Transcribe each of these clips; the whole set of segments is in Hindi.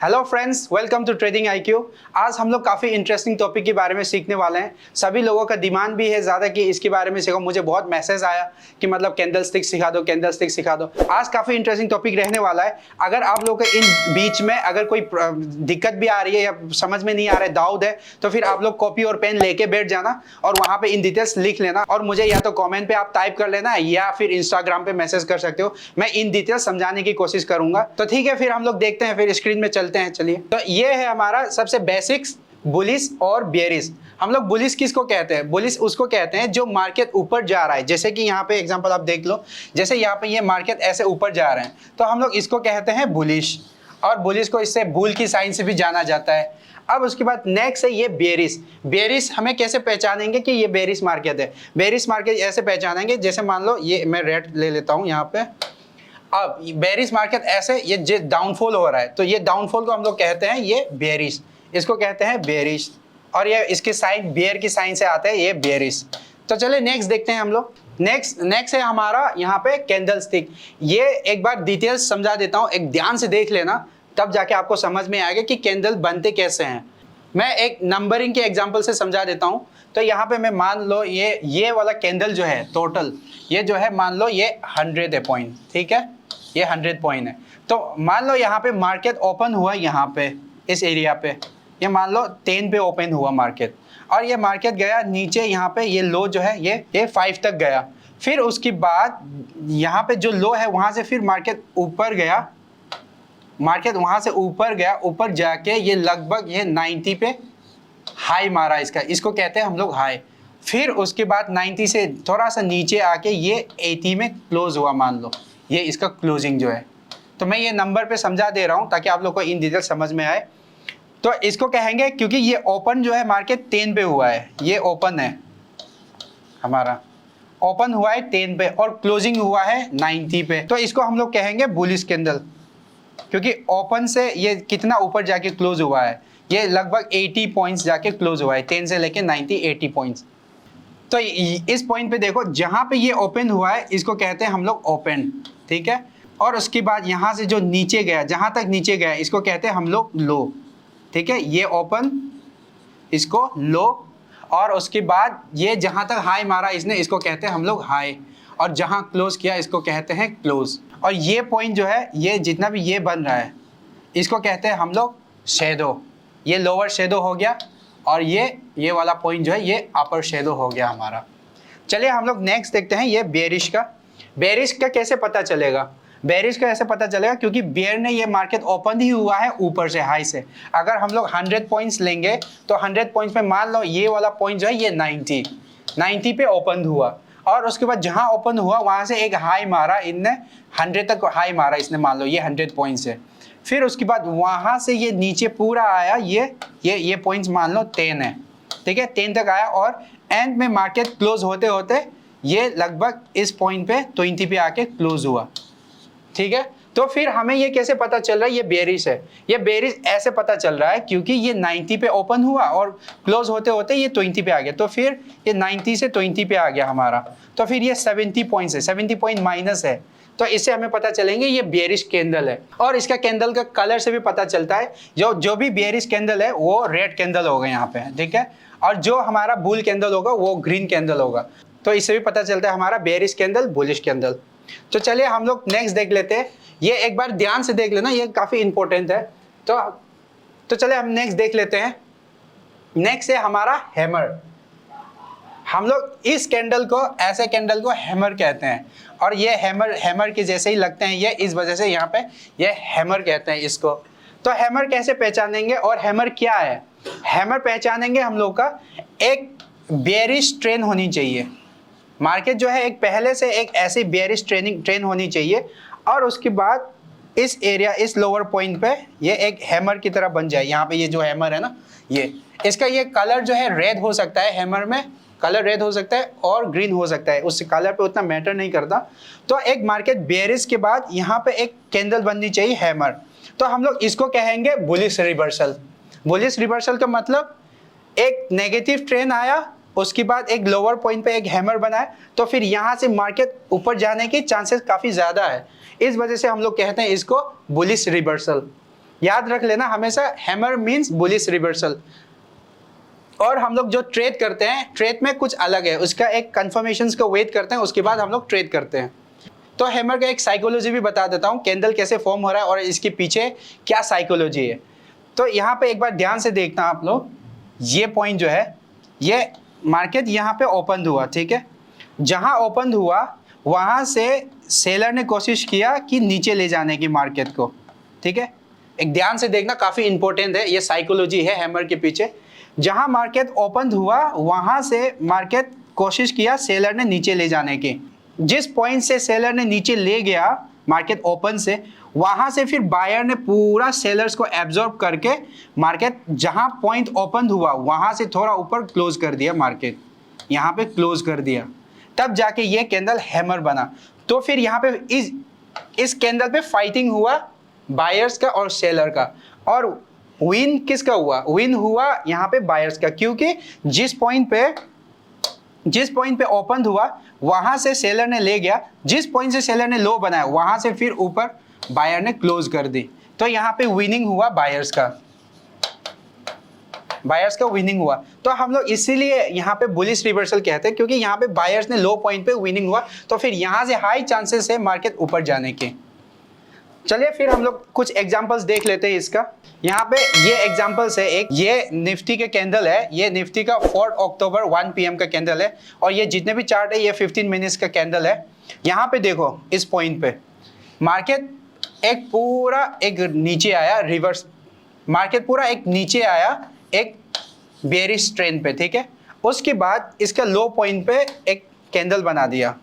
Hello friends, welcome to trading IQ. आज हम लोग काफ़ी इंटरेस्टिंग टॉपिक के बारे में सीखने वाले हैं। सभी लोगों का डिमांड भी है ज़्यादा कि इसके बारे में सीखो। मुझे बहुत मैसेज आया कि मतलब कैंडल स्टिक सिखा दो, कैंडल स्टिक सिखा दो। आज काफ़ी इंटरेस्टिंग टॉपिक रहने वाला है। अगर आप लोगों को इन बीच में अगर कोई दिक्कत भी आ रही है या समझ में नहीं आ रहा है, डाउट है, तो फिर आप लोग कॉपी और पेन लेके बैठ जाना और वहाँ पे इन डिटेल्स लिख लेना और मुझे या तो कॉमेंट पे आप टाइप कर लेना या फिर इंस्टाग्राम पे मैसेज कर सकते हो। मैं इन डिटेल्स समझाने की कोशिश करूंगा। तो ठीक है, फिर हम लोग देखते हैं, फिर स्क्रीन में चलते हैं। चलिए, तो ये है हमारा सबसे बेसिक्स बुलिश और बेयरिश। हम लोग बुलिश किसको कहते हैं? बुलिश उसको कहते हैं जो मार्केट ऊपर जा रहा है। जैसे कि यहाँ पे एग्जांपल आप देख लो, जैसे यहाँ पे ये मार्केट ऐसे ऊपर जा रहे हैं तो हम लोग इसको कहते हैं बुलिश, और बुलिश को इससे बुल की साइन से भी जाना जाता है। अब उसके बाद नेक्स्ट है ये बेयरिश। बेयरिश हमें कैसे पहचानेंगे कि ये बेयरिश मार्केट है? बेयरिश मार्केट ऐसे पहचानेंगे, जैसे मान लो ये मैं रेड ले लेता हूँ यहाँ पे। अब बेयरिश मार्केट ऐसे ये डाउनफॉल हो रहा है तो ये डाउनफॉल को हम लोग कहते हैं ये बेयरिश, इसको कहते हैं बेयरिश, और ये इसके साइन बेयर की साइन से आते हैं ये बेयरिश। तो चलिए नेक्स्ट देखते हैं हम लोग। नेक्स्ट है हमारा यहाँ पे कैंडल स्टिक। ये एक बार डिटेल्स समझा देता हूँ, एक ध्यान से देख लेना, तब जाके आपको समझ में आएगा कि कैंडल बनते कैसे हैं। मैं एक नंबरिंग के एग्जांपल से समझा देता हूँ। तो यहाँ पे मैं मान लो ये वाला कैंडल जो है टोटल, ये जो है मान लो ये 100 है पॉइंट, ठीक है, ये 100 पॉइंट है। तो मान लो यहाँ पे मार्केट ओपन हुआ, यहाँ पे इस एरिया पे ये मान लो 10 पे ओपन हुआ मार्केट, और ये मार्केट गया नीचे, यहाँ पे ये लो जो है ये 5 तक गया। फिर उसके बाद यहाँ पे जो लो है वहाँ से फिर मार्केट ऊपर गया, मार्केट वहाँ से ऊपर गया, ऊपर जाके ये लगभग ये 90 पे हाई मारा इसको कहते हैं हम लोग हाई। फिर उसके बाद 90 से थोड़ा सा नीचे आके ये 80 में क्लोज हुआ, मान लो ये इसका क्लोजिंग जो है। तो मैं ये नंबर पे समझा दे रहा हूँ ताकि आप लोग को इन डिटेल समझ में आए। तो इसको कहेंगे, क्योंकि ये ओपन जो है मार्केट 10 पे हुआ है, ये ओपन है हमारा, ओपन हुआ है 10 पे और क्लोजिंग हुआ है 90 पे, तो इसको हम लोग कहेंगे बुलिश कैंडल, क्योंकि ओपन से ये कितना ऊपर जाके क्लोज हुआ है, ये लगभग 80 पॉइंट्स जाके क्लोज हुआ है, 10 से लेके 90 80 पॉइंट्स। तो इस पॉइंट पे देखो, जहां पे ये ओपन हुआ है इसको कहते हैं हम लोग ओपन, ठीक है। और उसके बाद यहां से जो नीचे गया, जहां तक नीचे गया इसको कहते हैं हम लोग लो, ठीक है। ये ओपन, इसको लो, और उसके बाद ये जहां तक हाई मारा इसने, इसको कहते हैं हम लोग हाई, और जहां क्लोज किया इसको कहते हैं क्लोज। और ये पॉइंट जो है, ये जितना भी ये बन रहा है इसको कहते हैं हम लोग शेडो, ये लोअर शेडो हो गया, और ये वाला पॉइंट जो है ये अपर शेडो हो गया हमारा। चलिए हम लोग नेक्स्ट देखते हैं ये बेयरिश का। बेयरिश का कैसे पता चलेगा? बेयरिश का ऐसे पता चलेगा क्योंकि बेयर ने ये मार्केट ओपन ही हुआ है ऊपर से, हाई से। अगर हम लोग 100 पॉइंट्स लेंगे तो 100 पॉइंट्स में मान लो ये वाला पॉइंट जो है ये 90 पे ओपन हुआ, और उसके बाद जहां ओपन हुआ वहां से एक हाई मारा इनने, 100 तक हाई मारा इसने, मान लो ये 100 पॉइंट्स है। फिर उसके बाद वहां से ये नीचे पूरा आया, ये पॉइंट्स मान लो 10 है, ठीक है, 10 तक आया, और एंड में मार्केट क्लोज होते होते ये लगभग इस पॉइंट पे 20 पे आके क्लोज हुआ, ठीक है। तो फिर हमें ये कैसे पता चल रहा है ये बेयरिश है? ये बेयरिश ऐसे पता चल रहा है क्योंकि ये 90 पे ओपन हुआ और क्लोज होते होते ये 20 पे आ गया, तो फिर ये 90 से 20 पे आ गया हमारा, तो फिर ये 70 पॉइंट्स है, 70 पॉइंट माइनस है। तो इससे हमें पता चलेंगे ये बेयरिश कैंडल है। और इसका कैंडल का कलर से भी पता चलता है, जो भी बेयरिश कैंडल है वो रेड कैंडल होगा यहाँ पे, ठीक है, और जो हमारा बुल कैंडल होगा वो ग्रीन कैंडल होगा। तो इससे भी पता चलता है हमारा बेयरिश कैंडल, बुलिश कैंडल। तो चलिए हम लोग नेक्स्ट देख लेते हैं। ये एक बार ध्यान से देख लेना, ये काफी इंपॉर्टेंट है। तो चलिए हम नेक्स्ट देख लेते हैं। नेक्स्ट है हमारा हैमर। हम लोग इस कैंडल को, ऐसे कैंडल को हैमर कहते हैं, और ये हैमर के जैसे ही लगते हैं ये, इस वजह से यहाँ पे ये हैमर कहते हैं इसको। तो हैमर कैसे पहचानेंगे और हैमर क्या है? हैमर पहचानेंगे हम लोग का, एक बेयरिश ट्रेन होनी चाहिए, मार्केट जो है एक पहले से एक ऐसी बेयरिश ट्रेन होनी चाहिए, और उसके बाद इस एरिया, इस लोअर पॉइंट पे ये एक हैमर की तरह बन जाए। यहाँ पे ये जो हैमर है ना, ये इसका ये कलर जो है रेड हो सकता है, हैमर में कलर रेड हो सकता है और ग्रीन हो सकता है, उस कलर पे उतना मैटर नहीं करता। तो एक मार्केट बेयरिश के बाद यहाँ पे एक कैंडल बननी चाहिए हैमर, तो हम लोग इसको कहेंगे बुलिश रिवर्सल। बुलिश रिवर्सल का मतलब एक नेगेटिव ट्रेंड आया, उसके बाद एक लोअर पॉइंट पे एक हैमर बनाए, तो फिर यहाँ से मार्केट ऊपर जाने के चांसेस काफ़ी ज़्यादा है। इस वजह से हम लोग कहते हैं इसको बुलिश रिवर्सल। याद रख लेना हमेशा, हैमर मीन्स बुलिश रिवर्सल। और हम लोग जो ट्रेड करते हैं, ट्रेड में कुछ अलग है, उसका एक कंफर्मेशंस को वेट करते हैं, उसके बाद हम लोग ट्रेड करते हैं। तो हैमर का एक साइकोलॉजी भी बता देता हूँ, कैंडल कैसे फॉर्म हो रहा है और इसके पीछे क्या साइकोलॉजी है। तो यहाँ पे एक बार ध्यान से देखना आप लोग, ये पॉइंट जो है, ये मार्केट यहाँ पे ओपन हुआ, ठीक है। जहाँ ओपन हुआ वहाँ से सेलर ने कोशिश किया कि नीचे ले जाने की मार्केट को, ठीक है। एक ध्यान से देखना, काफ़ी इंपॉर्टेंट है, ये साइकोलॉजी है हैमर के पीछे। जहाँ मार्केट ओपन हुआ वहाँ से मार्केट कोशिश किया सेलर ने नीचे ले जाने की। जिस पॉइंट से सेलर ने नीचे ले गया मार्केट ओपन से, वहां से फिर बायर ने पूरा सेलर्स को एब्जॉर्ब करके मार्केट जहां पॉइंट ओपन हुआ वहां से थोड़ा ऊपर क्लोज कर दिया, मार्केट यहां पे क्लोज कर दिया, तब जाके ये कैंडल हैमर बना। तो फिर यहाँ पे इस कैंडल पे फाइटिंग हुआ बायर्स का और सेलर का, और विन किसका हुआ? विन हुआ यहाँ पे बायर्स का, क्योंकि जिस पॉइंट पे ओपन हुआ वहां से सेलर ने ले गया, जिस पॉइंट से सेलर ने लो बनाया वहां से फिर ऊपर बायर ने क्लोज कर दी। तो यहाँ पे विनिंग हुआ बायर्स का विनिंग हुआ। तो हम लोग इसीलिए यहाँ पे बुलिश रिवर्सल कहते हैं, क्योंकि यहाँ पे बायर्स ने लो पॉइंट पे विनिंग हुआ, तो फिर यहाँ से हाई चांसेस है मार्केट ऊपर जाने के। चलिए फिर हम लोग कुछ एग्जांपल्स देख लेते हैं इसका। यहाँ पे ये एग्जांपल्स है, एक ये निफ्टी के कैंडल है, ये निफ्टी का 4 अक्टूबर 1 PM का कैंडल है, और ये जितने भी चार्ट है ये 15 मिनट्स का कैंडल है। यहाँ पे देखो इस पॉइंट पे मार्केट एक नीचे आया, रिवर्स मार्केट पूरा एक नीचे आया एक बेरिश ट्रेंड पे, ठीक है। उसके बाद इसका लो पॉइंट पे एक कैंडल बना दिया,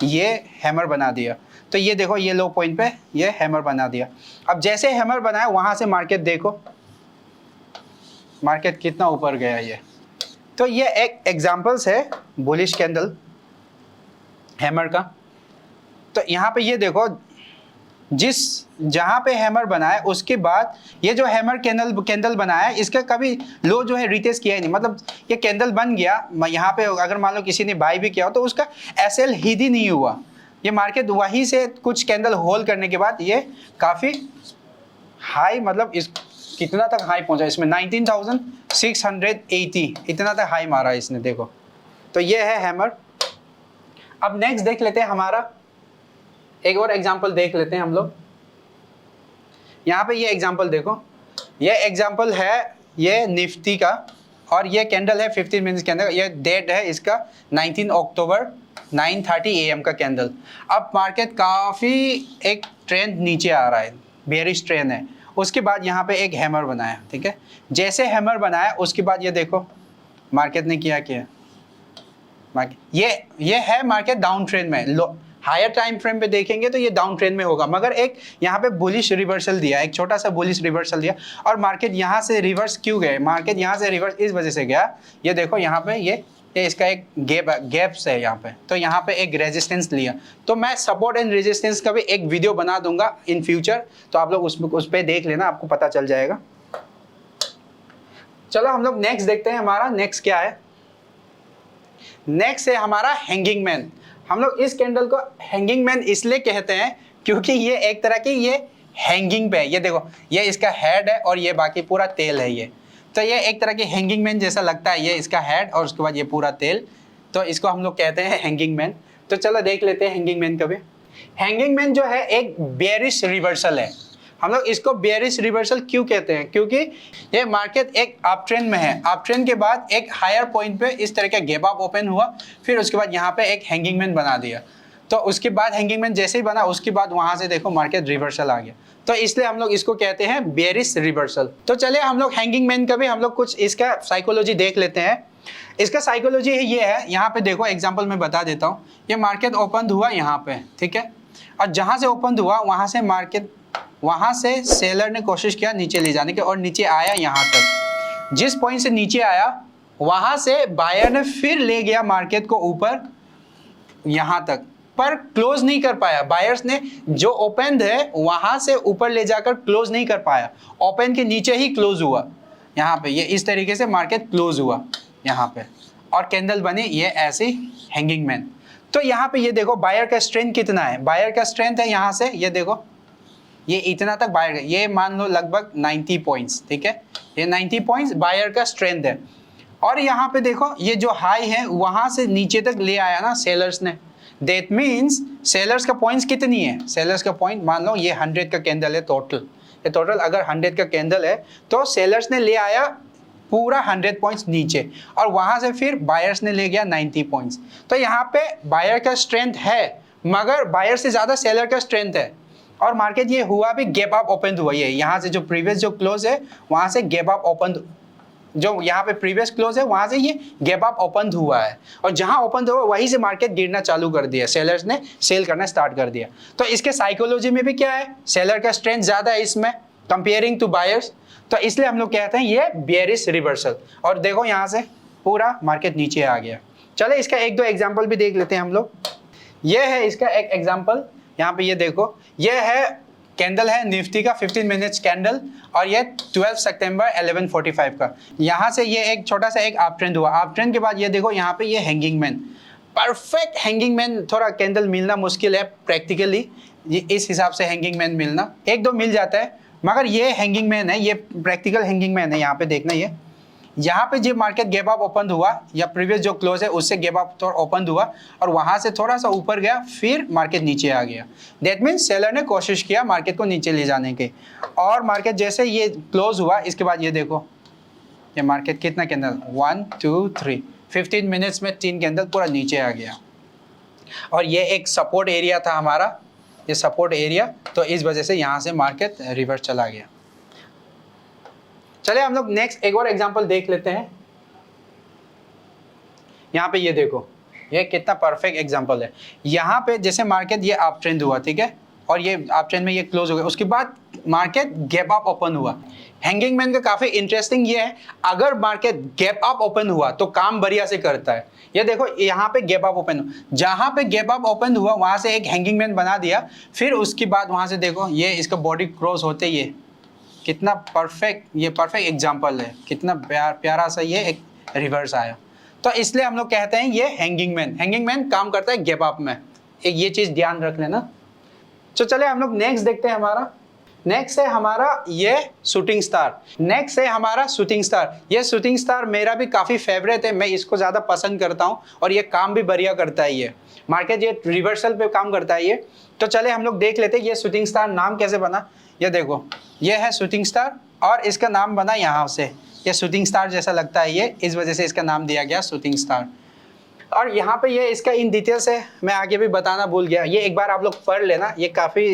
ये हैमर बना दिया। तो ये देखो ये लो पॉइंट पे ये हैमर बना दिया। अब जैसे हैमर बनाया वहां से मार्केट देखो, मार्केट कितना ऊपर गया ये। तो ये एक एग्जांपल्स है बुलिश कैंडल हैमर का। तो यहाँ पे ये देखो जहां पे हैमर बनाया उसके बाद ये जो हैमर कैंडल बनाया इसका कभी लो जो है रिटेस्ट किया ही नहीं, मतलब ये कैंडल बन गया, यहाँ पे अगर मान लो किसी ने बाय भी किया हो तो उसका एसएल हिट ही नहीं हुआ। ये मार्केट वहीं से कुछ कैंडल होल्ड करने के बाद ये काफ़ी हाई, मतलब इस कितना तक हाई पहुंचा, इसमें 19,680 इतना तक हाई मारा इसने, देखो। तो ये है हैमर। अब नेक्स्ट देख लेते हैं, हमारा एक और एग्जांपल देख लेते हैं हम लोग। यहाँ पे ये एग्जांपल देखो, ये एग्जांपल है ये निफ्टी का, और ये कैंडल है 15 मिनट्स के अंदर, ये डेट है इसका 19 अक्टूबर 9:30 AM का कैंडल। अब मार्केट काफ़ी एक ट्रेंड नीचे आ रहा है, बेरिश ट्रेंड है। उसके बाद यहाँ पे एक हैमर बनाया, ठीक है। जैसे हैमर बनाया उसके बाद ये देखो मार्केट ने क्या किया, मार्केट ये है मार्केट डाउन ट्रेंड में, लो हायर टाइम फ्रेम पे देखेंगे तो ये डाउन ट्रेंड में होगा, मगर एक यहाँ पे बुलिश रिवर्सल दिया, एक छोटा सा बुलिश रिवर्सल दिया, और मार्केट यहाँ से रिवर्स क्यों गए? मार्केट यहाँ से रिवर्स इस वजह से गया, ये देखो यहाँ पे ये इसका एक गैप्स है यहाँ पे, तो यहाँ पे एक रेजिस्टेंस लिया। तो मैं सपोर्ट एंड रेजिस्टेंस का भी एक वीडियो बना दूंगा इन फ्यूचर, तो आप लोग उस पर देख लेना, आपको पता चल जाएगा। चलो हम लोग नेक्स्ट देखते हैं, हमारा नेक्स्ट क्या है। नेक्स्ट है हमारा हैंगिंग मैन। हम लोग इस कैंडल को हैंगिंग मैन इसलिए कहते हैं क्योंकि ये एक तरह की ये हैंगिंग पे है, ये देखो ये इसका हेड है और ये बाकी पूरा तेल है ये, तो ये एक तरह की हैंगिंग मैन जैसा लगता है, ये इसका हेड और उसके बाद ये पूरा तेल, तो इसको हम लोग कहते हैं हैंगिंग मैन। तो चलो देख लेते हैं हैंगिंग मैन का भी। हैंगिंग मैन जो है एक बेयरिश रिवर्सल है। हम लोग इसको बेयरिश रिवर्सल क्यों कहते हैं? क्योंकि ये मार्केट एक अप ट्रेंड में है, अप ट्रेंड के बाद एक हायर पॉइंट पे इस तरह का गैप अप ओपन हुआ, फिर उसके बाद यहाँ पे एक हैंगिंग मैन बना दिया, तो उसके बाद हैंगिंग मैन जैसे ही बना उसके बाद वहाँ से देखो मार्केट रिवर्सल आ गया, तो इसलिए हम लोग इसको कहते हैं बेयरिश रिवर्सल। तो चलिए हम लोग हैंगिंग मैन का भी हम लोग कुछ इसका साइकोलॉजी देख लेते हैं। इसका साइकोलॉजी ये है, यहाँ पे देखो एग्जाम्पल मैं बता देता हूँ। ये मार्केट ओपन हुआ यहाँ पे, ठीक है, और जहाँ से ओपन हुआ वहाँ से सेलर ने कोशिश किया नीचे ले जाने की, और नीचे आया यहाँ तक। जिस पॉइंट से नीचे आया वहाँ से बायर ने फिर ले गया मार्केट को ऊपर यहाँ तक, पर क्लोज नहीं कर पाया। बायर्स ने जो ओपन है वहाँ से ऊपर ले जाकर क्लोज नहीं कर पाया, ओपन के नीचे ही क्लोज हुआ यहाँ पे। ये इस तरीके से मार्केट क्लोज हुआ यहाँ पे, और कैंडल बनी ये ऐसी हैंगिंग मैन। तो यहाँ पे ये देखो बायर का स्ट्रेंथ कितना है, बायर का स्ट्रेंथ है यहाँ से, ये देखो ये इतना तक बायर, ये मान लो लगभग 90 पॉइंट्स, ठीक है, ये 90 पॉइंट्स बायर का स्ट्रेंथ है। और यहाँ पे देखो ये जो हाई है वहां से नीचे तक ले आया ना सेलर्स ने, दैट मीन्स सेलर्स का पॉइंट्स कितनी है, सेलर्स का पॉइंट मान लो ये 100 का कैंडल है टोटल, ये टोटल अगर 100 का कैंडल है तो सेलर्स ने ले आया पूरा 100 पॉइंट्स नीचे, और वहां से फिर बायर्स ने ले गया 90 पॉइंट्स। तो यहाँ पे बायर का स्ट्रेंथ है, मगर बायर से ज्यादा सेलर का स्ट्रेंथ है। और मार्केट ये हुआ भी गैप अप ओपन हुआ, ये यहाँ से जो प्रीवियस जो क्लोज है वहां से गैप अप ओपन, जो यहाँ पे प्रीवियस क्लोज है वहां से ये गैप अप ओपन हुआ है, और जहां ओपन हुआ वहीं से मार्केट गिरना चालू कर दिया, सेलर्स ने सेल करना स्टार्ट कर दिया। तो इसके साइकोलॉजी में भी क्या है, सेलर का स्ट्रेंथ ज्यादा है इसमें कंपेयरिंग टू बायर्स, तो इसलिए हम लोग कहते हैं ये बेयरिश रिवर्सल। और देखो यहाँ से पूरा मार्केट नीचे आ गया। चले इसका एक दो एग्जाम्पल भी देख लेते हैं हम लोग। ये है इसका एक एग्जाम्पल, यहाँ पे ये देखो, ये है कैंडल है निफ्टी का 15 मिनट्स कैंडल, और ये 12 सितंबर 11:45 का। यहाँ से ये एक छोटा सा एक अप ट्रेंड हुआ, अप ट्रेंड के बाद ये देखो यहाँ पे ये hanging man, perfect hanging man, थोड़ा कैंडल मिलना मुश्किल है प्रैक्टिकली, इस हिसाब से हैंगिंग मैन मिलना, एक दो मिल जाता है, मगर ये हैंगिंग मैन है, ये प्रैक्टिकल हैंगिंग मैन है। यहाँ पे देखना, ये यहाँ पे जब मार्केट गैप अप ओपन हुआ या प्रीवियस जो क्लोज है उससे गैप अप थोड़ा ओपन हुआ और वहां से थोड़ा सा ऊपर गया, फिर मार्केट नीचे आ गया। दैट मीन्स सेलर ने कोशिश किया मार्केट को नीचे ले जाने की, और मार्केट जैसे ये क्लोज हुआ इसके बाद ये देखो ये मार्केट कितना कैंडल 1 2 3 15 मिनट्स में 3 कैंडल पूरा नीचे आ गया, और ये एक सपोर्ट एरिया था हमारा, ये सपोर्ट एरिया, तो इस वजह से यहाँ से मार्केट रिवर्स चला गया। चले हम लोग नेक्स्ट एक और एग्जांपल देख लेते हैं। यहाँ पे ये देखो, ये कितना परफेक्ट एग्जांपल है। यहाँ पे जैसे मार्केट ये अप ट्रेंड हुआ, ठीक है, और ये अप ट्रेंड में ये क्लोज हो गया, उसके बाद मार्केट गैप अप ओपन हुआ। हैंगिंग मैन का काफी इंटरेस्टिंग ये है, अगर मार्केट गैप अप ओपन हुआ तो काम बढ़िया से करता है। ये देखो यहाँ पे गैप अप ओपन, जहां पे गैप अप ओपन हुआ वहां से एक हैंगिंग मैन बना दिया, फिर उसके बाद वहां से देखो ये इसका बॉडी क्रॉस होते, ये कितना परफेक्ट, ये परफेक्ट एग्जांपल है, कितना प्यारा सा ये एक रिवर्स आया। तो इसलिए हम लोग कहते हैं ये हैंगिंग मैन काम करता है गैप अप में, एक ये चीज ध्यान रख लेना। तो चले हम लोग नेक्स्ट देखते हैं। हमारा नेक्स्ट है हमारा ये शूटिंग स्टार। नेक्स्ट है हमारा शूटिंग स्टार। ये शूटिंग स्टार मेरा भी काफी फेवरेट है, मैं इसको ज्यादा पसंद करता हूँ, और ये काम भी बढ़िया करता है। ये मार्केट ये रिवर्सल पे काम करता है ये। तो चले हम लोग देख लेते हैं ये शूटिंग स्टार नाम कैसे बना। ये देखो ये है शूटिंग स्टार, और इसका नाम बना यहाँ से, ये शूटिंग स्टार जैसा लगता है ये, इस वजह से इसका नाम दिया गया शूटिंग स्टार। और यहाँ पे ये इसका इन डिटेल्स है, मैं आगे भी बताना भूल गया, ये एक बार आप लोग पढ़ लेना। ये काफ़ी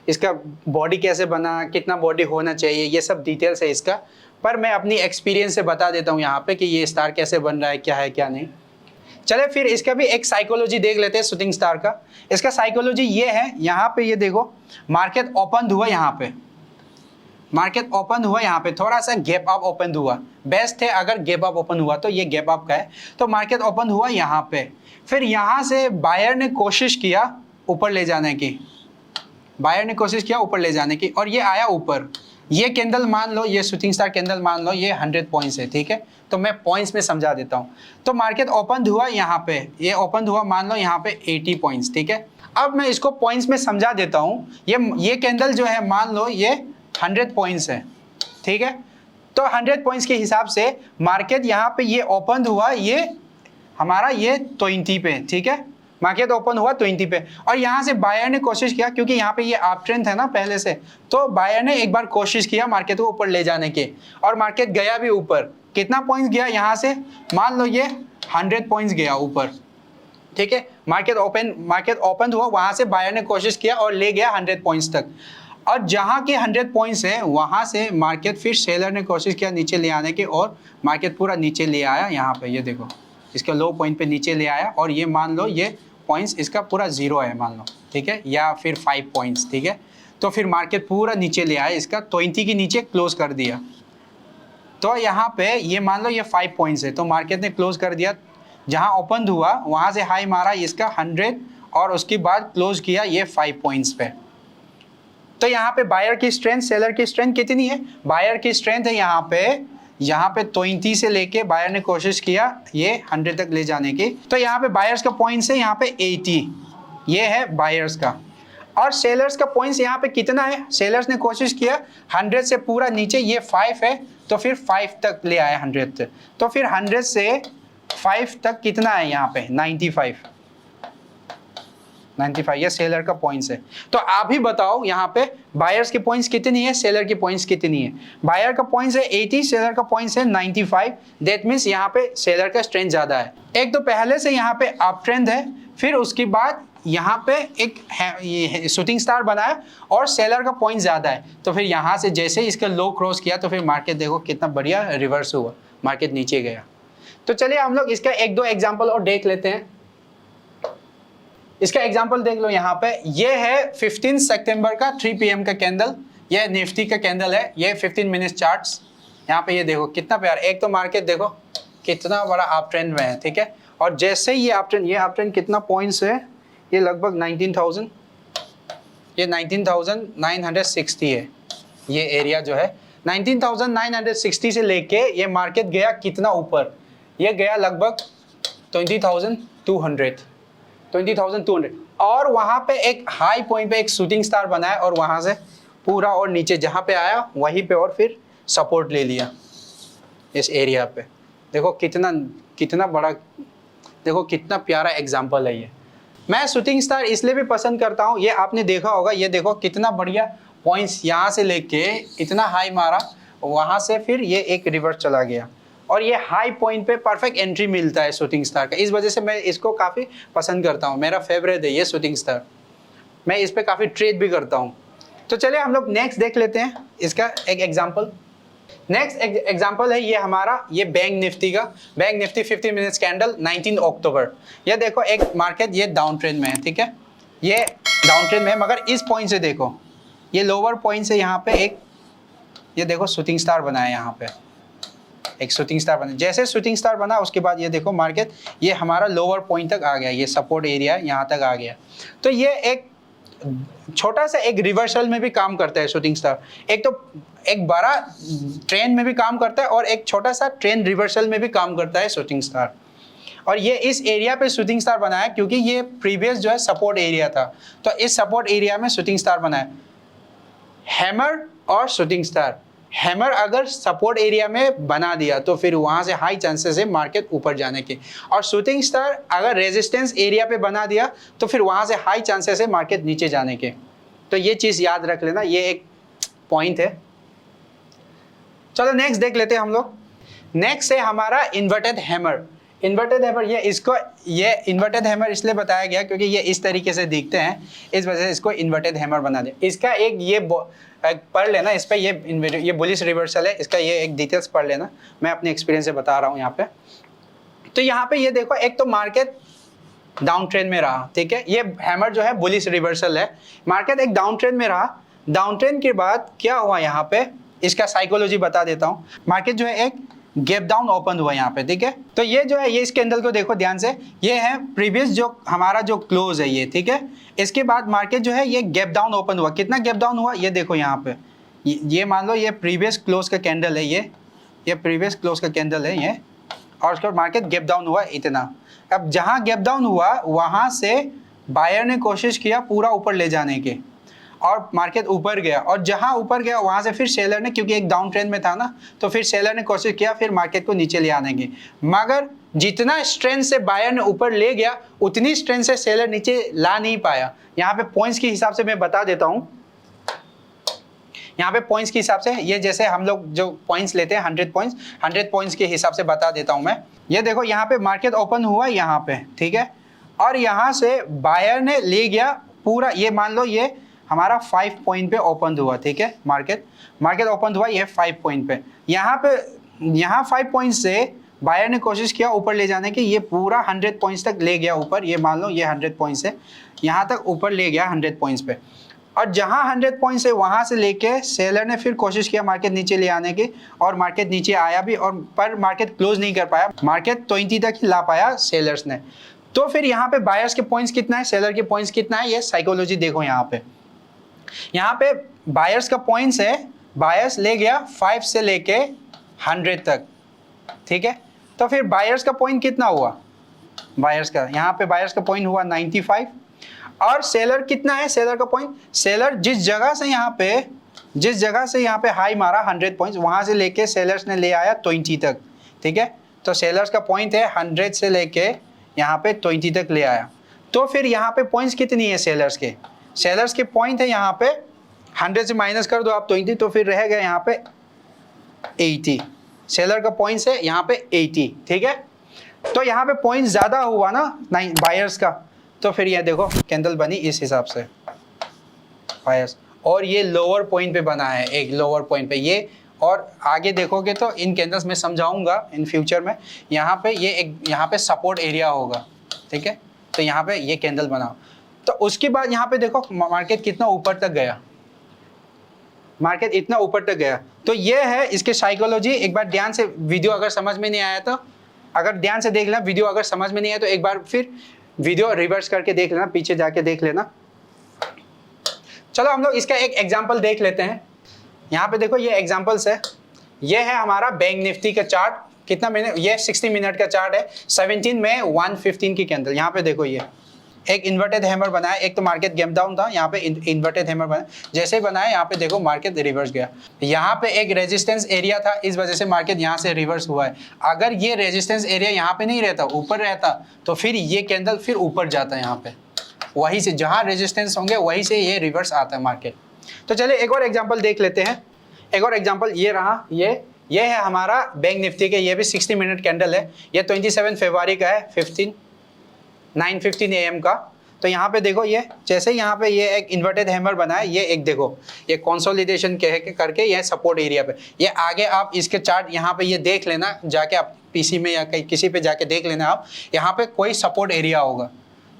इसका बॉडी कैसे बना, कितना बॉडी होना चाहिए, ये सब डिटेल्स है इसका, पर मैं अपनी एक्सपीरियंस से बता देता हूँ यहाँ पे कि ये स्टार कैसे बन रहा है क्या नहीं। चले फिर इसका भी एक साइकोलॉजी देख लेते हैं शूटिंग स्टार का। इसका साइकोलॉजी ये है, यहाँ पे ये देखो मार्केट ओपन हुआ, यहाँ पे मार्केट ओपन हुआ, यहाँ पे थोड़ा सा गैप अप ओपन हुआ, बेस्ट है अगर गैप अप ओपन हुआ तो ये गैप अप का है। तो मार्केट ओपन हुआ यहाँ पे, फिर यहाँ से बायर ने कोशिश किया ऊपर ले जाने की, बायर ने कोशिश किया ऊपर ले जाने की, और ये आया ऊपर। ये कैंडल मान लो, ये शूटिंग स्टार कैंडल मान लो ये 100 पॉइंट्स है, ठीक है, तो मैं पॉइंट्स में समझा देता हूँ। तो मार्केट ओपन हुआ यहाँ पे, ये ओपन हुआ मान लो यहाँ पे 80 पॉइंट्स, ठीक है। अब मैं इसको पॉइंट्स में समझा देता हूँ। ये कैंडल जो है मान लो ये 100 पॉइंट्स है, ठीक है। तो 100 पॉइंट्स के हिसाब से मार्केट यहाँ पे ये ओपन हुआ, ये हमारा ये 20 पे, ठीक है, मार्केट ओपन हुआ 20 पे। और यहाँ से बायर ने कोशिश किया, क्योंकि यहाँ पे ये अप ट्रेंड है ना पहले से, तो बायर ने एक बार कोशिश किया मार्केट को ऊपर ले जाने के, और मार्केट गया भी ऊपर। कितना पॉइंट्स गया यहाँ से, मान लो ये 100 पॉइंट्स गया ऊपर, ठीक है। मार्केट ओपन हुआ, वहां से बायर ने कोशिश किया और ले गया 100 पॉइंट्स तक। और जहां के 100 पॉइंट्स है वहां से मार्केट फिर सेलर ने कोशिश किया नीचे ले आने की, और मार्केट पूरा नीचे ले आया। यहाँ पे ये देखो इसके लो पॉइंट पे नीचे ले आया, और ये मान लो ये पॉइंट्स इसका पूरा 0 है मान लो, ठीक है, या फिर 5 पॉइंट्स, ठीक है। तो फिर मार्केट पूरा नीचे ले आया, इसका 20 के नीचे क्लोज कर दिया। तो यहाँ पे ये मान लो ये 5 पॉइंट्स है, तो मार्केट ने क्लोज कर दिया। जहाँ ओपन हुआ वहां से हाई मारा इसका 100, और उसके बाद क्लोज किया ये 5 पॉइंट्स पे। तो यहाँ पे बायर की स्ट्रेंथ, सेलर की स्ट्रेंथ कितनी है, बायर की स्ट्रेंथ है यहाँ पे 20 से लेके बायर ने कोशिश किया ये 100 तक ले जाने की। तो यहाँ पे बायर्स का पॉइंट्स है यहाँ पे 80, ये है बायर्स का। और सेलर्स का पॉइंट्स यहाँ पे कितना है, सेलर्स ने कोशिश किया 100 से पूरा नीचे, ये 5 है तो फिर 5 तक ले आया 100 तक, तो फिर 100 से 5 तक कितना है यहाँ पे 95, ये सेलर का पॉइंट्स है। तो आप ही बताओ यहाँ पे बायर्स की पॉइंट्स कितनी है, सेलर की पॉइंट्स कितनी है। बायर का पॉइंट्स है 80, सेलर का पॉइंट्स है 95, दैट मीन्स यहाँ पे सेलर का स्ट्रेंथ ज्यादा है। एक तो पहले से यहाँ पे अप ट्रेंड है, फिर उसके बाद यहाँ पे एक शूटिंग स्टार बनाया और सेलर का पॉइंट ज्यादा है, तो फिर यहाँ से जैसे इसका लो क्रॉस किया तो फिर मार्केट देखो कितना बढ़िया रिवर्स हुआ, मार्केट नीचे गया। तो चलिए हम लोग इसका एक दो एग्जांपल और देख लेते हैं। इसका एग्जांपल देख लो यहाँ पे, ये है 15 सितंबर का 3 PM का कैंडल, ये निफ्टी का कैंडल है, ये 15 मिनट चार्ट्स। यहाँ पे ये देखो कितना प्यारा, एक तो मार्केट देखो कितना बड़ा अप ट्रेंड में है, ठीक है। और जैसे ये अप ट्रेंड कितना पॉइंट्स है, ये लगभग 19,000, ये 19,960 है, ये एरिया जो है 19,960 से लेके ये मार्केट गया कितना ऊपर, ये गया लगभग 20,200 और वहां पे एक हाई पॉइंट पे एक शूटिंग स्टार बनाया और वहां से पूरा और नीचे जहां पे आया वहीं पे और फिर सपोर्ट ले लिया इस एरिया पे। देखो कितना बड़ा, देखो कितना प्यारा एग्जांपल है ये। मैं शूटिंग स्टार इसलिए भी पसंद करता हूँ, ये आपने देखा होगा, ये देखो कितना बढ़िया पॉइंट्स यहाँ से लेके इतना हाई मारा, वहां से फिर ये एक रिवर्स चला गया और ये हाई पॉइंट पे परफेक्ट एंट्री मिलता है शूटिंग स्टार का। इस वजह से मैं इसको काफ़ी पसंद करता हूँ, मेरा फेवरेट है ये शूटिंग स्टार, मैं इस पे काफ़ी ट्रेड भी करता हूँ। तो चलिए हम लोग नेक्स्ट देख लेते हैं इसका एक एग्जाम्पल। नेक्स्ट एग्जाम्पल है ये हमारा, ये बैंक निफ्टी का, बैंक निफ्टी 50 मिनट्स कैंडल 19 अक्टूबर। ये देखो एक मार्केट ये डाउन ट्रेंड में है, ठीक है, ये डाउन ट्रेंड में है, मगर इस पॉइंट से देखो ये लोअर पॉइंट से यहाँ पे एक ये देखो शूटिंग स्टार बना है, यहाँ पे एक शूटिंग स्टार बना। जैसे शूटिंग स्टार बना उसके बाद ये देखो मार्केट ये हमारा लोअर पॉइंट तक आ गया, ये सपोर्ट एरिया यहाँ तक आ गया। तो ये एक छोटा सा एक रिवर्सल में भी काम करता है शूटिंग स्टार, एक तो एक बड़ा ट्रेंड में भी काम करता है और एक छोटा सा ट्रेंड रिवर्सल में भी काम करता है शूटिंग स्टार। और ये इस एरिया पे शूटिंग स्टार बनाया क्योंकि ये प्रीवियस जो है सपोर्ट एरिया था, तो इस सपोर्ट एरिया में शूटिंग स्टार बनाया। हैमर और शूटिंग स्टार, हैमर अगर सपोर्ट एरिया में बना दिया तो फिर वहां से हाई चांसेस है मार्केट ऊपर जाने के, और शूटिंग स्टार अगर रेजिस्टेंस एरिया पे बना दिया तो फिर वहां से हाई चांसेस है मार्केट नीचे जाने के। तो ये चीज याद रख लेना, ये एक पॉइंट है। चलो नेक्स्ट देख लेते हैं हम लोग। नेक्स्ट है हमारा इन्वर्टेड हैमर। इन्वर्टेड हैमर, ये इन्वर्टेड हैमर इसलिए बताया गया क्योंकि ये इस तरीके से दिखते हैं, इस वजह से इसको इन्वर्टेड हैमर बना दिया। इसका एक ये पढ़ लेना, इस पर ये बुलिश रिवर्सल है, इसका ये एक डिटेल्स पढ़ लेना, मैं अपने एक्सपीरियंस से बता रहा हूँ यहाँ पे। तो यहाँ पे ये देखो एक तो मार्केट डाउन ट्रेंड में रहा, ठीक है, ये हैमर जो है बुलिश रिवर्सल है, मार्केट एक डाउन ट्रेंड में रहा। डाउन ट्रेंड के बाद क्या हुआ यहाँ पे, इसका साइकोलॉजी बता देता हूँ। मार्केट जो है एक गैप डाउन ओपन हुआ यहाँ पे, ठीक है। तो ये जो है ये इस कैंडल को देखो ध्यान से, ये है प्रीवियस जो हमारा जो क्लोज है ये, ठीक है। इसके बाद मार्केट जो है ये गैप डाउन ओपन हुआ, कितना गैप डाउन हुआ ये देखो यहाँ पे, ये मान लो ये प्रीवियस क्लोज का कैंडल है, ये प्रीवियस क्लोज का कैंडल है ये, और उसके बाद मार्केट गैप डाउन हुआ इतना। अब जहाँ गैप डाउन हुआ वहाँ से बायर ने कोशिश किया पूरा ऊपर ले जाने के और मार्केट ऊपर गया, और जहां ऊपर गया वहां से फिर सेलर ने, क्योंकि एक डाउन ट्रेंड में था ना, तो फिर सेलर ने कोशिश किया फिर मार्केट को नीचे ले आने की, मगर जितना स्ट्रेंथ से बायर ने ऊपर ले गया उतनी स्ट्रेंथ से सेलर नीचे ला नहीं पाया। यहाँ पे पॉइंट्स के हिसाब से मैं बता देता हूँ, यहाँ पे पॉइंट्स के हिसाब से, ये जैसे हम लोग जो पॉइंट्स लेते हैं 100 पॉइंट्स के हिसाब से बता देता हूँ मैं। ये देखो यहाँ पे मार्केट ओपन हुआ यहाँ पे, ठीक है, और यहाँ से बायर ने ले गया पूरा, ये मान लो ये हमारा 5 पॉइंट पे ओपन हुआ, ठीक है, मार्केट ओपन हुआ ये 5 पॉइंट पे, यहाँ 5 पॉइंट से बायर ने कोशिश किया ऊपर ले जाने की, ये पूरा 100 पॉइंट्स तक ले गया ऊपर, ये मान लो ये 100 पॉइंट्स है, यहाँ तक ऊपर ले गया 100 पॉइंट्स पे, और जहाँ 100 पॉइंट्स है वहाँ से लेके सेलर ने फिर कोशिश किया मार्केट नीचे ले आने की, और मार्केट नीचे आया भी, और पर मार्केट क्लोज नहीं कर पाया, मार्केट 20 तक ही ला पाया सेलर्स ने। तो फिर यहाँ पे बायर्स के पॉइंट्स कितना है, सेलर के पॉइंट्स कितना है, ये साइकोलॉजी देखो यहाँ पे बायर्स का पॉइंट्स है, बायर्स ले गया 5 से लेके 100 तक, ठीक है। तो फिर बायर्स का पॉइंट कितना हुआ, बायर्स का यहाँ पे बायर्स का पॉइंट हुआ 95, और सेलर कितना है, सेलर का पॉइंट, सेलर जिस जगह से यहाँ पे हाई मारा 100 पॉइंट्स, वहां से लेके सेलर्स ने ले आया 20 तक, ठीक है। तो सेलर्स का पॉइंट है 100 से लेके यहाँ पे 20 तक ले आया। तो फिर यहाँ पे पॉइंट्स कितनी है सेलर्स के पॉइंट है यहाँ पे 100 से माइनस कर दो आप 20, तो फिर रह गया यहाँ पे 80। सेलर का पॉइंट्स है यहाँ पे 80, ठीक है। तो यहाँ पे पॉइंट ज्यादा हुआ ना बायर्स का, तो फिर ये देखो कैंडल बनी इस हिसाब से बायर्स, और ये लोअर पॉइंट पे बना है, एक लोअर पॉइंट पे ये। और आगे देखोगे तो इन कैंडल्स में समझाऊंगा इन फ्यूचर में, यहाँ पे ये एक यहाँ पे सपोर्ट एरिया होगा, ठीक है। तो यहाँ पे ये कैंडल बनाओ, तो उसके बाद यहाँ पे देखो मार्केट कितना ऊपर तक गया, मार्केट इतना ऊपर तक गया। तो ये है इसके साइकोलॉजी। एक बार ध्यान से वीडियो अगर समझ में नहीं आया तो अगर ध्यान से देख लेना, वीडियो अगर समझ में नहीं आया तो एक बार फिर वीडियो रिवर्स करके देख लेना, पीछे जाके देख लेना। चलो हम लोग इसका एक एग्जांपल देख लेते हैं। यहाँ पे देखो ये एग्जांपल्स है, ये है हमारा बैंक निफ्टी का चार्ट, कितना मिनट, ये 60 मिनट का चार्ट है, 17 में 115 की कैंडल। यहाँ पे देखो ये एक इन्वर्टेड हैमर बनाया, एक तो मार्केट गैप डाउन था, यहाँ पे इन्वर्टेड हैमर बनाया, जैसे ही बनाया यहाँ पे देखो मार्केट रिवर्स गया। यहाँ पे एक रेजिस्टेंस एरिया था, इस वजह से मार्केट यहाँ से रिवर्स हुआ है। अगर ये रेजिस्टेंस एरिया यहाँ पे नहीं रहता, ऊपर रहता, तो फिर ये कैंडल फिर ऊपर जाता है, यहाँ पे वहीं से जहाँ रेजिस्टेंस होंगे वहीं से ये रिवर्स आता है मार्केट। तो चलिए एक और एग्जाम्पल देख लेते हैं। एक और एग्जाम्पल ये रहा, ये है हमारा बैंक निफ्टी के, ये भी 60 मिनट कैंडल है, ये 27 फरवरी का है, 9:15 AM का। तो यहाँ पे देखो ये जैसे यहाँ पे ये एक इन्वर्टेड हैमर बना है, ये एक देखो ये कंसोलिडेशन करके ये सपोर्ट एरिया पे, ये आगे आप इसके चार्ट यहाँ पे ये देख लेना, जाके आप पीसी में या कहीं किसी पे जाके देख लेना आप, यहाँ पे कोई सपोर्ट एरिया होगा।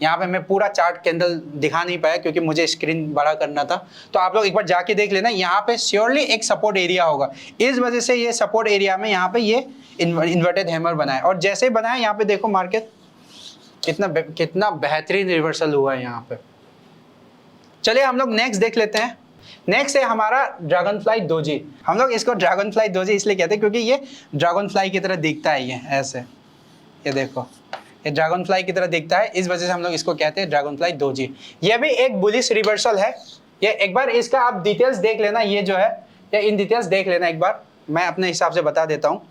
यहाँ पे मैं पूरा चार्ट कैंडल दिखा नहीं पाया क्योंकि मुझे स्क्रीन बड़ा करना था, तो आप लोग एक बार जाके देख लेना, यहाँ पे श्योरली एक सपोर्ट एरिया होगा। इस वजह से ये सपोर्ट एरिया में यहाँ पे ये इन्वर्टेड हैमर बनाया, और जैसे ही बनाया यहाँ पे देखो मार्केट कितना बेहतरीन रिवर्सल हुआ है यहाँ पे। चलिए हम लोग नेक्स्ट देख लेते हैं। नेक्स्ट है हमारा ड्रैगन फ्लाई डोजी। हम लोग इसको ड्रैगन फ्लाई डोजी इसलिए कहते हैं क्योंकि ये ड्रैगन फ्लाई की तरह दिखता है, ये ऐसे, ये देखो ये ड्रैगन फ्लाई की तरह दिखता है, इस वजह से हम लोग इसको कहते हैं ड्रैगन फ्लाई डोजी। ये भी एक बुलिश रिवर्सल है। ये एक बार इसका आप डिटेल्स देख लेना, ये जो है ये इन डिटेल्स देख लेना एक बार, मैं अपने हिसाब से बता देता हूँ।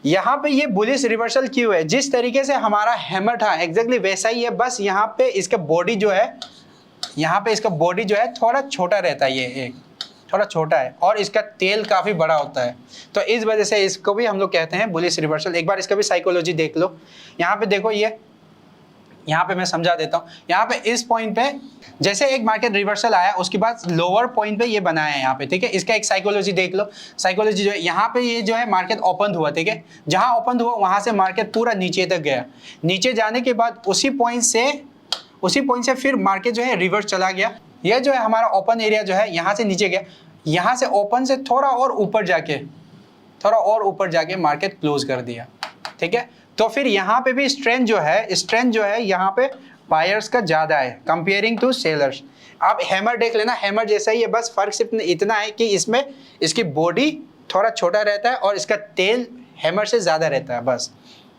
यहाँ पे ये बुलिश रिवर्सल क्यों है, जिस तरीके से हमारा हैमर था एग्जैक्टली वैसा ही है, बस यहाँ पे इसका बॉडी जो है, यहाँ पे इसका बॉडी जो है थोड़ा छोटा रहता है, ये एक थोड़ा छोटा है, और इसका तेल काफ़ी बड़ा होता है, तो इस वजह से इसको भी हम लोग कहते हैं बुलिश रिवर्सल। एक बार इसका भी साइकोलॉजी देख लो। यहाँ पे देखो ये, यहाँ पे मैं समझा देता हूँ। यहाँ पे इस पॉइंट पे जैसे एक मार्केट रिवर्सल आया, उसके बाद लोअर पॉइंट पे ये बनाया है यहाँ पे, ठीक है। इसका एक साइकोलॉजी देख लो। साइकोलॉजी जो है यहाँ पे ये जो है मार्केट ओपन हुआ, ठीक है, जहाँ ओपन हुआ वहाँ से मार्केट पूरा नीचे तक गया, नीचे जाने के बाद उसी पॉइंट से फिर मार्केट जो है रिवर्स चला गया। ये जो है हमारा ओपन एरिया जो है यहाँ से नीचे गया, यहाँ से ओपन से थोड़ा और ऊपर जाके मार्केट क्लोज कर दिया, ठीक है। तो फिर यहाँ पे भी स्ट्रेंथ जो है यहाँ पे बायर्स का ज्यादा है कंपेयरिंग टू सेलर्स। आप हैमर देख लेना, हैमर जैसा ही है, बस फर्क सिर्फ इतना है कि इसमें इसकी बॉडी थोड़ा छोटा रहता है और इसका तेल हैमर से ज्यादा रहता है, बस।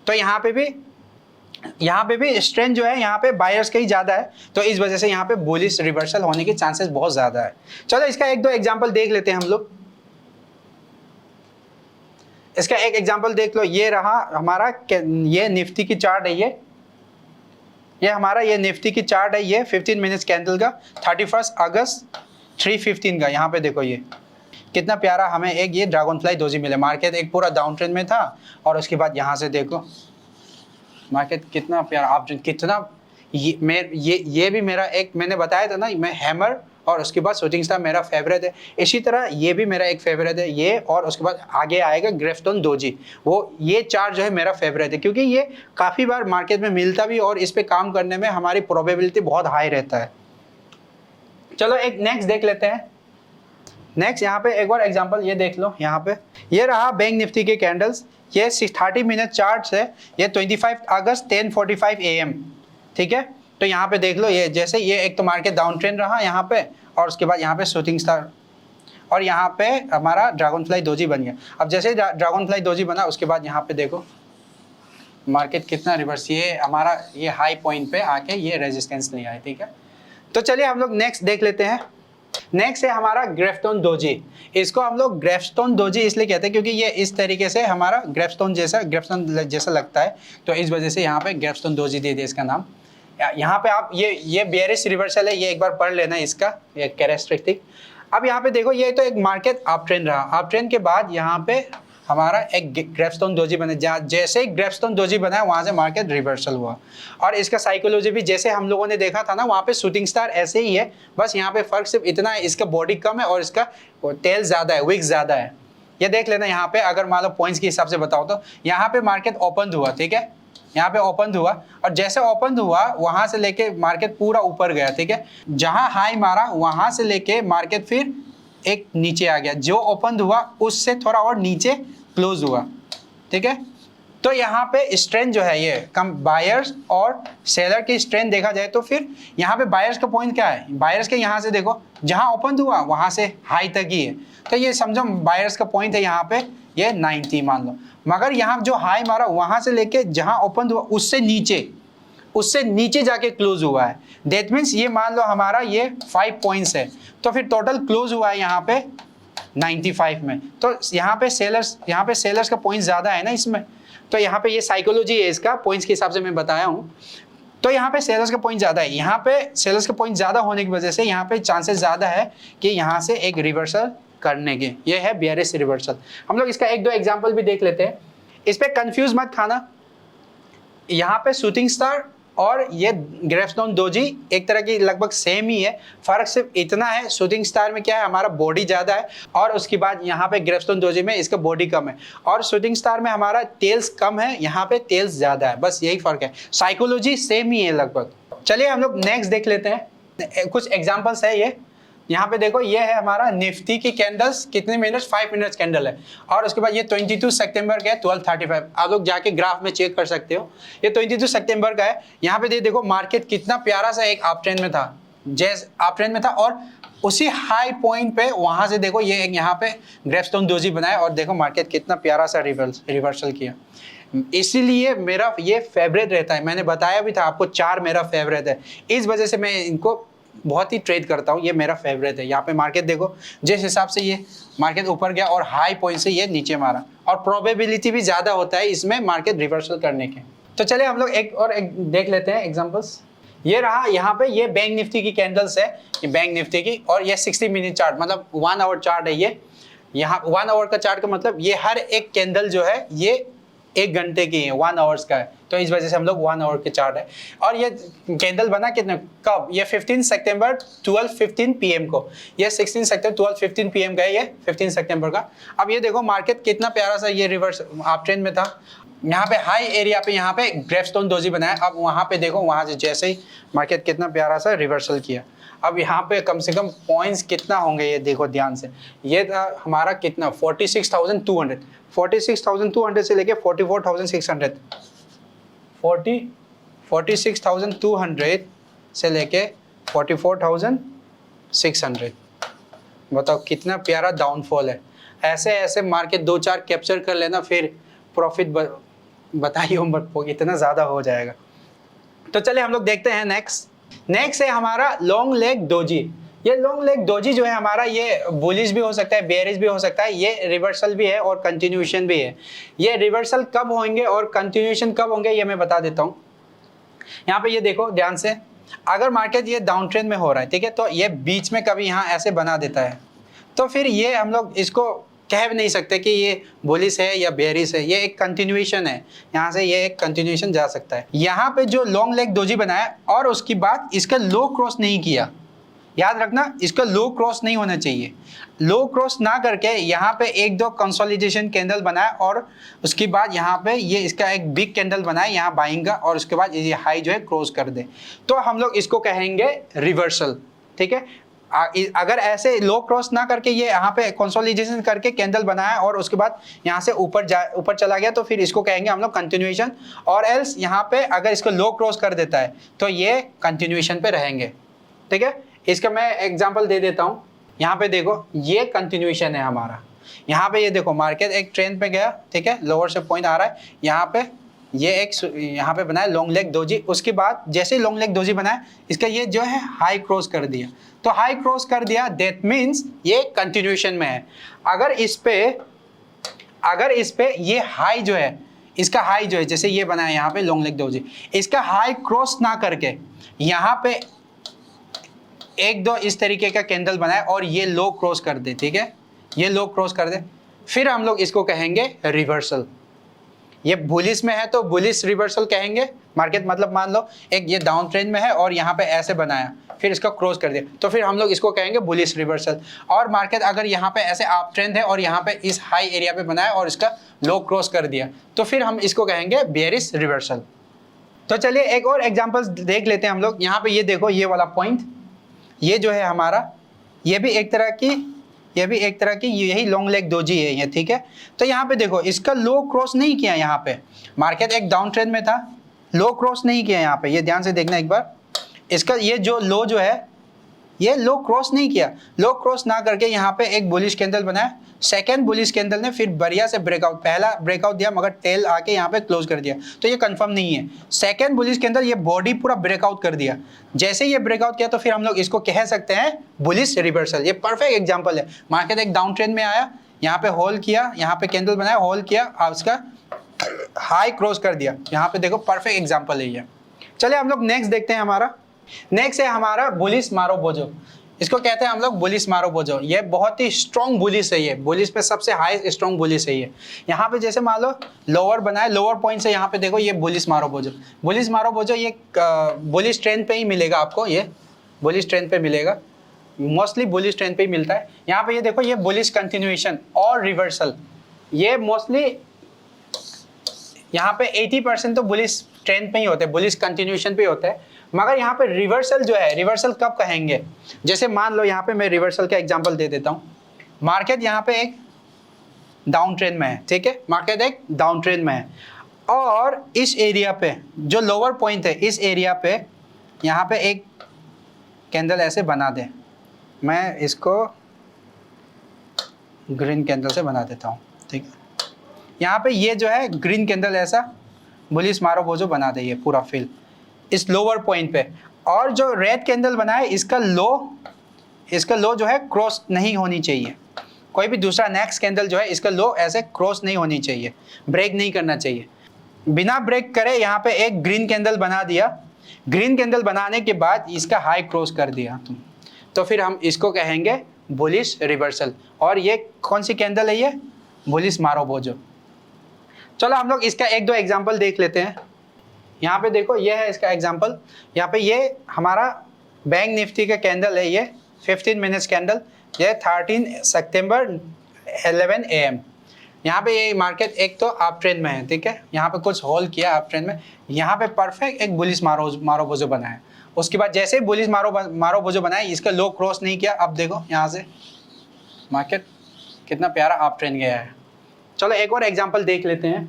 तो यहाँ पे भी स्ट्रेंथ जो है यहाँ पे बायर्स का ही ज्यादा है, तो इस वजह से यहाँ पे बुलिश रिवर्सल होने के चांसेस बहुत ज्यादा है। चलो इसका एक दो एग्जांपल देख लेते हैं हम लोग। इसका एक एग्जांपल देख लो, ये रहा हमारा, ये निफ्टी की चार्ट है, ये हमारा ये निफ्टी की चार्ट है, ये 15 मिनट्स कैंडल का 31 अगस्त 3:15 का। यहाँ पे देखो ये कितना प्यारा हमें एक ये ड्रैगन फ्लाई डोजी मिले। मार्केट एक पूरा डाउन ट्रेंड में था और उसके बाद यहाँ से देखो मार्केट कितना प्यारा, आप कितना ये भी मेरा एक, मैंने बताया था ना, मैं हैमर और उसके बाद शूटिंग स्टार मेरा फेवरेट है। इसी तरह ये भी मेरा एक फेवरेट है, ये, और उसके बाद आगे आएगा ग्रेफटन डोजी। वो ये चार्ट जो है मेरा फेवरेट है क्योंकि ये काफ़ी बार मार्केट में मिलता भी और इस पे काम करने में हमारी प्रोबेबिलिटी बहुत हाई रहता है। चलो एक नेक्स्ट देख लेते हैं। नेक्स्ट यहाँ पे एक और एग्जांपल ये देख लो। यहाँ पे ये रहा बैंक निफ्टी के कैंडल्स, ये 30 मिनट चार्ट है, ये 25 अगस्त 10:45 AM, ठीक है। तो यहाँ पे देख लो, ये जैसे ये एक तो मार्केट डाउन ट्रेंड रहा यहाँ पे, और उसके बाद यहाँ पे शूटिंग स्टार, और यहाँ पे हमारा ड्रैगन फ्लाई डोजी बन गया। अब जैसे ड्रैगन फ्लाई डोजी बना उसके बाद यहाँ पे देखो मार्केट कितना रिवर्स, ये हमारा ये हाई पॉइंट पे आके ये रेजिस्टेंस लिया है, ठीक है। तो चलिए हम लोग नेक्स्ट देख लेते हैं। नेक्स्ट है हमारा ग्रेफस्टोन डोजी। इसको हम लोग ग्रेफस्टोन डोजी इसलिए कहते हैं क्योंकि ये इस तरीके से हमारा ग्रेफस्टोन जैसा लगता है, तो इस वजह से यहाँ पे ग्रेफस्टोन डोजी दे दिया इसका नाम। यहाँ पे आप ये बेयरिश रिवर्सल है, ये एक बार पढ़ लेना इसका ये कैरेक्टरिस्टिक। अब यहाँ पे देखो, ये तो एक मार्केट अप ट्रेंड रहा, अप ट्रेंड के बाद यहाँ पे हमारा एक ग्रेफस्टोन डोजी बने, जैसे ही ग्रेफस्टोन डोजी बना वहां से मार्केट रिवर्सल हुआ। और इसका साइकोलॉजी भी जैसे हम लोगों ने देखा था ना, वहां पे शूटिंग स्टार ऐसे ही है, बस यहाँ पे फर्क सिर्फ इतना है, इसका बॉडी कम है और इसका टेल ज्यादा है, विक्स ज्यादा है। ये देख लेना यहाँ पे, अगर मान लो पॉइंट्स के हिसाब से बताओ तो यहाँ पे मार्केट ओपन हुआ, ठीक है, यहाँ पे ओपन हुआ और जैसे ओपन हुआ वहां से लेके मार्केट पूरा ऊपर गया, ठीक है, जहां हाई मारा वहां से लेके मार्केट फिर एक नीचे आ गया, जो ओपन हुआ उससे थोड़ा और नीचे क्लोज हुआ, ठीक है। तो यहाँ पे स्ट्रेंथ जो है ये कम, बायर्स और सेलर की स्ट्रेंथ देखा जाए तो फिर यहाँ पे बायर्स का पॉइंट क्या है, बायर्स के यहाँ से देखो जहाँ ओपन हुआ वहां से हाई तक ही है, तो ये समझो बायर्स का पॉइंट है यहाँ पे ये 90 मान लो। मगर यहाँ जो हाई मारा वहां से लेके जहां ओपन हुआ उससे नीचे जाके क्लोज हुआ है, दैट मीन्स ये मान लो हमारा ये 5 पॉइंट्स है, तो फिर टोटल क्लोज हुआ है यहाँ पे 95 में। तो यहाँ पे सेलर्स का पॉइंट ज्यादा है ना इसमें, तो यहाँ पे ये साइकोलॉजी है इसका, पॉइंट्स के हिसाब से मैं बताया हूँ। तो यहाँ पे सेलर्स का पॉइंट ज्यादा है, यहाँ पे सेलर्स का पॉइंट ज्यादा होने की वजह से यहाँ पे चांसेस ज्यादा है कि यहाँ से एक रिवर्सल करने के, ये है बेयरिश रिवर्सल। हम लोग इसका एक दो एग्जांपल भी देख लेते हैं। इस पे कंफ्यूज मत खाना, यहाँ पे शूटिंग स्टार और ये ग्रेफस्टोन डोजी एक तरह की लगभग सेम ही है, फर्क सिर्फ इतना है शूटिंग स्टार में क्या है हमारा बॉडी ज्यादा है और उसके बाद यहाँ पे ग्रेफस्टोन डोजी में इसका बॉडी कम है, और शूटिंग स्टार में हमारा टेल्स कम है, यहाँ पे टेल्स ज्यादा है, बस यही फर्क है, साइकोलॉजी सेम ही है लगभग। चलिए हम लोग नेक्स्ट देख लेते हैं, कुछ एग्जाम्पल्स है ये। यहाँ पे देखो ये है हमारा निफ्टी की कैंडल्स, कितने मिनट्स, 5 मिनट्स कैंडल है, और उसके बाद ये 22 सितंबर का है 12:35, आप लोग जाके ग्राफ में चेक कर सकते हो, ये 22 सितंबर का है। यहाँ पे देखो मार्केट कितना प्यारा सा एक अप ट्रेंड में था, जैसे अप ट्रेंड में था और उसी हाई पॉइंट पे वहां से देखो ये एक यहाँ पे ग्रेफस्टोन डोजी बनाया और देखो मार्केट कितना प्यारा सा रिवर्सल किया। इसीलिए मेरा ये फेवरेट रहता है, मैंने बताया भी था आपको 4 मेरा फेवरेट है, इस वजह से मैं इनको बहुत ही ट्रेड करता हूँ, ये मेरा फेवरेट है। यहाँ पे मार्केट देखो जिस हिसाब से ये मार्केट ऊपर गया और हाई पॉइंट से ये नीचे मारा, और प्रोबेबिलिटी भी ज्यादा होता है इसमें मार्केट रिवर्सल करने के। तो चलिए हम लोग एक देख लेते हैं एग्जांपल्स। ये रहा यहाँ पे, ये बैंक निफ्टी की कैंडल्स है, ये बैंक निफ्टी की, और ये 60 मिनट चार्ट मतलब 1 आवर चार्ट है। ये यहाँ 1 आवर का चार्ट का मतलब ये हर एक कैंडल जो है ये 1 घंटे की है, 1 आवर्स का है, तो इस वजह से हम लोग 1 आवर के चार्ट है। और ये कैंडल बना कितने कब, ये 15 सितंबर 12:15 PM को, ये 16 सितंबर 12:15 PM का है, ये 15 सितंबर का। अब ये देखो मार्केट कितना प्यारा सा ये रिवर्स अप ट्रेंड में था, यहाँ पे हाई एरिया पे यहाँ पे ग्रेफस्टोन डोजी बनाया, अब वहाँ पे देखो वहाँ से जैसे ही मार्केट कितना प्यारा सा रिवर्सल किया। अब यहाँ पे कम से कम पॉइंट्स कितना होंगे ये देखो ध्यान से, ये था हमारा कितना 46,200 से लेके 44,600, 46,200 से लेके 44,600, बताओ कितना प्यारा डाउनफॉल है। ऐसे ऐसे मार्केट 2-4 कैप्चर कर लेना, फिर प्रॉफिट बताइए इतना ज़्यादा हो जाएगा। तो चलिए हम लोग देखते हैं नेक्स्ट है हमारा लॉन्ग लेग डोजी। ये लॉन्ग लेग डोजी जो है हमारा, ये बुलिश भी हो सकता है, बेयरिश भी हो सकता है, ये रिवर्सल भी है और कंटिन्यूएशन भी है। ये रिवर्सल कब होंगे और कंटिन्यूएशन कब होंगे ये मैं बता देता हूँ। यहाँ पे ये देखो ध्यान से, अगर मार्केट ये डाउन ट्रेंड में हो रहा है, ठीक है, तो ये बीच में कभी यहाँ ऐसे बना देता है, तो फिर ये हम लोग इसको कह भी नहीं सकते कि ये बुलिश है या बेयरिश है, ये एक कंटिन्यूएशन है, यहाँ से ये एक कंटिन्यूएशन जा सकता है। यहाँ पे जो लॉन्ग लेग डोजी बनाया और उसके बाद इसका लो क्रॉस नहीं किया, याद रखना इसका लो क्रॉस नहीं होना चाहिए, लो क्रॉस ना करके यहाँ पे 1-2 कंसोलिडेशन कैंडल बनाया और उसके बाद यहाँ पे ये इसका एक बिग कैंडल बनाया यहाँ बाइंग का, और उसके बाद ये हाई जो है क्रॉस कर दे, तो हम लोग इसको कहेंगे रिवर्सल, ठीक है। अगर ऐसे लो क्रॉस ना करके ये यहाँ पे कंसोलिडेशन करके कैंडल बनाया और उसके बाद यहाँ से ऊपर चला गया, तो फिर इसको कहेंगे हम लोग कंटिन्यूएशन, और एल्स यहाँ पे अगर इसको लो क्रॉस कर देता है तो ये कंटिन्यूएशन पे रहेंगे, ठीक है। इसका मैं एग्जांपल दे देता हूँ। यहाँ पे देखो ये कंटिन्यूएशन है हमारा, यहाँ पे ये देखो मार्केट एक ट्रेंड पे गया, ठीक है, लोअर से पॉइंट आ रहा है, यहाँ पे ये एक यहाँ पे बनाया लॉन्ग लेग डोजी, उसके बाद जैसे लॉन्ग लेग डोजी बनाया इसका ये जो है हाई क्रॉस कर दिया, तो हाई क्रॉस कर दिया दैट मीन्स ये कंटिन्यूएशन में है। अगर इस पे ये हाई जो है, इसका हाई जो है जैसे ये बनाया यहाँ पे लॉन्ग लेग डोजी, इसका हाई क्रॉस ना करके यहाँ पे एक दो इस तरीके का कैंडल बनाए और ये लो क्रॉस कर दे, ठीक है, ये लो क्रॉस कर दे, फिर हम लोग इसको कहेंगे रिवर्सल। ये बुलिश में है तो बुलिश रिवर्सल कहेंगे मार्केट, मतलब मान लो एक ये डाउन ट्रेंड में है और यहाँ पे ऐसे बनाया फिर इसका क्रॉस कर दिया, तो फिर हम लोग इसको कहेंगे बुलिश रिवर्सल। और मार्केट अगर यहाँ पे ऐसे अप ट्रेंड है और यहाँ पे इस हाई एरिया पे बनाया और इसका लो क्रॉस कर दिया, तो फिर हम इसको कहेंगे बेयरिश रिवर्सल। तो चलिए एक और एग्जांपल देख लेते हैं हम लोग। यहाँ पे ये देखो ये वाला पॉइंट, ये जो है हमारा, ये भी एक तरह की यही लॉन्ग लेग डोजी है ये, ठीक है। तो यहाँ पे देखो इसका लो क्रॉस नहीं किया, यहाँ पे मार्केट एक डाउन ट्रेंड में था, लो क्रॉस नहीं किया यहाँ पे, ये ध्यान से देखना एक बार, इसका ये जो लो जो है ये लो क्रॉस नहीं किया, लो क्रॉस ना करके यहाँ पे एक बुलिश कैंडल बनाया, सेकंड बुलिश कैंडल ने फिर बढ़िया से ब्रेकआउट, पहला ब्रेकआउट दिया मगर टेल आके यहाँ पे क्लोज कर दिया, तो ये कंफर्म नहीं है। सेकंड बुलिश कैंडल ये बॉडी पूरा ब्रेकआउट कर दिया, जैसे ये ब्रेकआउट किया तो फिर हम लोग इसको कह सकते हैं बुलिश रिवर्सल। ये परफेक्ट एग्जाम्पल है। मार्केट एक डाउन ट्रेंड में आया, यहाँ पे होल्ड किया, यहाँ पे कैंडल बनाया, होल्ड किया, उसका हाई क्रॉस कर दिया, यहाँ पे देखो परफेक्ट एग्जाम्पल है ये। चलिए हम लोग नेक्स्ट देखते हैं। नेक्स्ट है हमारा बुलिश मारुबोजो। इसको कहते हैं हम लोग बुलिश मारुबोजो। ये बहुत ही स्ट्रॉन्ग बुलिश है, ये बुलिश पे सबसे हाई स्ट्रॉन्ग बुलिश है ये। यहाँ पे जैसे मान लो लोअर बनाए, लोअर पॉइंट से यहाँ पे देखो ये बुलिश मारुबोजो। बुलिश मारुबोजो ये बुलिश ट्रेंड पे ही मिलेगा आपको, ये बुलिश ट्रेंड पे मिलेगा, मोस्टली बुलिश ट्रेंड पे ही मिलता है। यहाँ पे ये देखो ये बुलिश कंटिन्यूएशन और रिवर्सल, ये मोस्टली यहाँ पे 80% तो बुलिश ट्रेंड पे ही होते हैं, बुलिश कंटिन्यूएशन पे होता है। मगर यहाँ पे रिवर्सल जो है, रिवर्सल कब कहेंगे, जैसे मान लो यहाँ पे मैं रिवर्सल का एग्जांपल दे देता हूँ। मार्केट यहाँ पे एक डाउन ट्रेंड में है, ठीक है, मार्केट एक डाउन ट्रेंड में है और इस एरिया पे जो लोअर पॉइंट है, इस एरिया पे यहाँ पे एक कैंडल ऐसे बना दे, मैं इसको ग्रीन कैंडल से बना देता हूँ, ठीक है। यहाँ पे ये जो है ग्रीन कैंडल ऐसा बुलिश मारुबोजो बना दे ये पूरा फिल इस लोअर पॉइंट पे, और जो रेड कैंडल बनाए इसका लो जो है क्रॉस नहीं होनी चाहिए। कोई भी दूसरा नेक्स्ट कैंडल जो है इसका लो ऐसे क्रॉस नहीं होनी चाहिए, ब्रेक नहीं करना चाहिए। बिना ब्रेक करे यहाँ पे एक ग्रीन कैंडल बना दिया, ग्रीन कैंडल बनाने के बाद इसका हाई क्रॉस कर दिया तुम, तो फिर हम इसको कहेंगे बुलिश रिवर्सल। और ये कौन सी कैंडल है, ये बुलिश मारुबोजो। चलो हम लोग इसका एक दो एग्जाम्पल देख लेते हैं। यहाँ पे देखो ये है इसका एग्जांपल। यहाँ पे ये हमारा बैंक निफ्टी का कैंडल है, ये 15 मिनट्स कैंडल, ये 13 सितंबर 11 AM। यहाँ पे ये मार्केट एक तो अप ट्रेंड में है, ठीक है, यहाँ पे कुछ होल्ड किया अप ट्रेंड में, यहाँ पे परफेक्ट एक बुलिश मारुबोजो बनाया। उसके बाद जैसे ही बुलिश मारुबोजो बनाया इसका लो क्रॉस नहीं किया। अब देखो यहाँ से मार्केट कितना प्यारा अप ट्रेंड गया है। चलो एक और एग्जाम्पल देख लेते हैं।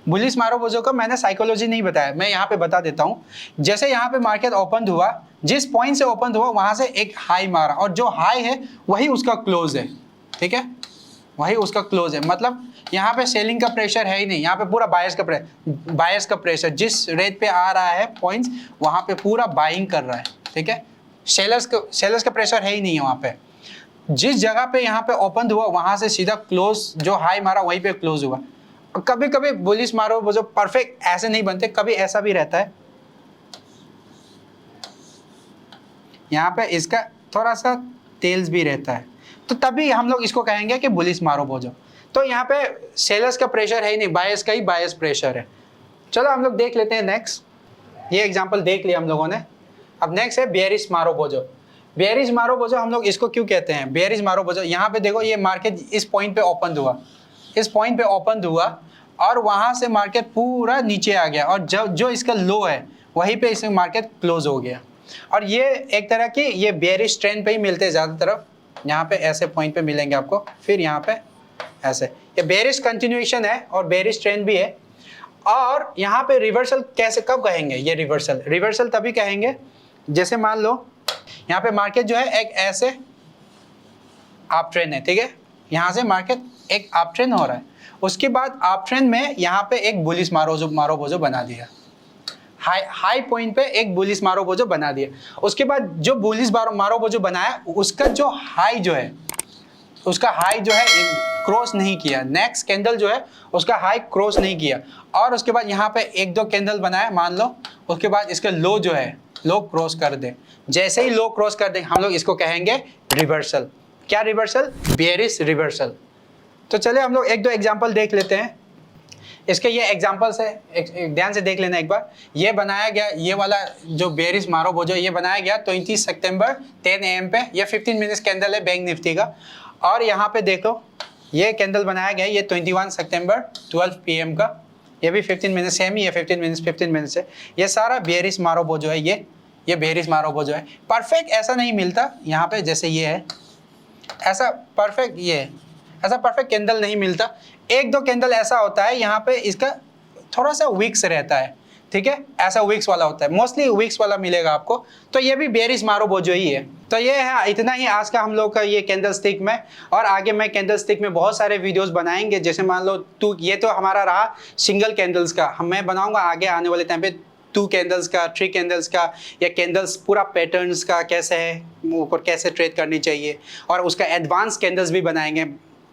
बुलिश मारुबोजो का मैंने साइकोलॉजी नहीं बताया, मैं यहाँ पे बता देता हूँ। जैसे यहाँ पे मार्केट ओपन हुआ, जिस पॉइंट से ओपन हुआ वहाँ से एक हाई मारा और जो हाई है वही उसका क्लोज है, ठीक है, वही उसका क्लोज है। मतलब यहाँ पे सेलिंग का प्रेशर है ही नहीं, यहाँ पे पूरा बायर्स का प्रेशर जिस रेट पे आ रहा है पॉइंट्स वहाँ पे पूरा बाइंग कर रहा है, ठीक है। सेलर्स का प्रेशर है ही नहीं है वहाँ पे। जिस जगह पे यहाँ पे ओपन हुआ वहाँ से सीधा क्लोज, जो हाई मारा वहीं पे क्लोज हुआ। कभी कभी बुलिश मारुबोजो परफेक्ट ऐसे नहीं बनते, कभी ऐसा भी रहता है, यहाँ पे इसका थोड़ा सा तेल्स भी रहता है, तो तभी हम लोग इसको कहेंगे कि बुलिश मारुबोजो। तो यहाँ पे सेलर्स का प्रेशर है ही नहीं, बायर्स का ही बायर्स प्रेशर है। चलो हम लोग देख लेते हैं नेक्स्ट। ये एग्जांपल देख लिया हम लोगों ने। अब नेक्स्ट है बेयरिश मारुबोजो। बेयरिश मारुबोजो हम लोग इसको क्यों कहते हैं बेयरिश मारुबोजो? यहाँ पे देखो ये मार्केट इस पॉइंट पे ओपन हुआ, इस पॉइंट पे ओपन हुआ और वहां से मार्केट पूरा नीचे आ गया और जो इसका लो है वहीं पे इसमें मार्केट क्लोज हो गया। और ये एक तरह की ये बेयरिश ट्रेंड पे ही मिलते हैं ज़्यादा तरफ। यहाँ पे ऐसे पॉइंट पे मिलेंगे आपको, फिर यहाँ पे ऐसे, ये बेयरिश कंटिन्यूएशन है और बेयरिश ट्रेंड भी है। और यहाँ पे रिवर्सल कैसे कब कहेंगे? ये रिवर्सल तभी कहेंगे जैसे मान लो यहाँ पे मार्केट जो है एक ऐसे अप ट्रेंड है, ठीक है, यहाँ से मार्केट एक अप ट्रेंड हो रहा है उसके बाद आप ट्रेंड में यहाँ पे एक बुलिश मारोबोजो बना दिया, हाई पॉइंट पे एक बुलिश मारोबोजो बना दिया। उसके बाद जो बुलिश मारोबोजो बनाया उसका जो हाई जो है क्रॉस नहीं किया, नेक्स्ट कैंडल जो है उसका हाई क्रॉस नहीं किया, और उसके बाद यहाँ पे एक दो कैंडल बनाया मान लो, उसके बाद इसका लो जो है लो क्रॉस कर दे। जैसे ही लो क्रॉस कर दे हम लोग इसको कहेंगे रिवर्सल। क्या रिवर्सल? Bearish reversal. तो चलिए हम लोग एक दो एग्जांपल देख लेते हैं इसके। ये एग्जांपल्स है, ध्यान से देख लेना एक बार। ये बनाया गया, ये वाला जो बेयरिश मारोबोजो ये बनाया गया 20 सितंबर 10 AM पे। ये 15 मिनट्स कैंडल है बैंक निफ्टी का। और यहाँ पे देखो ये कैंडल बनाया गया ये 21 सितंबर 12 PM का। ये भी 15 मिनट सेम ही है, 15 मिनट्स है। ये सारा बेयरिश मारोबोजो है, ये बेयरिश मारोबोजो है। परफेक्ट ऐसा नहीं मिलता यहाँ पे जैसे ये है, ऐसा परफेक्ट ऐसा परफेक्ट कैंडल नहीं मिलता। एक दो कैंडल ऐसा होता है यहाँ पे इसका थोड़ा सा वीक्स रहता है, ठीक है, ऐसा वीक्स वाला होता है, मोस्टली वीक्स वाला मिलेगा आपको। तो ये भी बेयरिश मारोबोजो ही है। तो ये है इतना ही आज का हम लोग का ये कैंडल स्टिक में। और आगे मैं कैंडल स्टिक में बहुत सारे वीडियोस बनाएंगे, जैसे मान लो ये तो हमारा रहा सिंगल कैंडल्स का, मैं बनाऊंगा आगे आने वाले टाइम पे 2 कैंडल्स का, 3 कैंडल्स का, या कैंडल्स पूरा पैटर्न्स का कैसे है, ऊपर कैसे ट्रेड करनी चाहिए, और उसका एडवांस कैंडल्स भी बनाएंगे।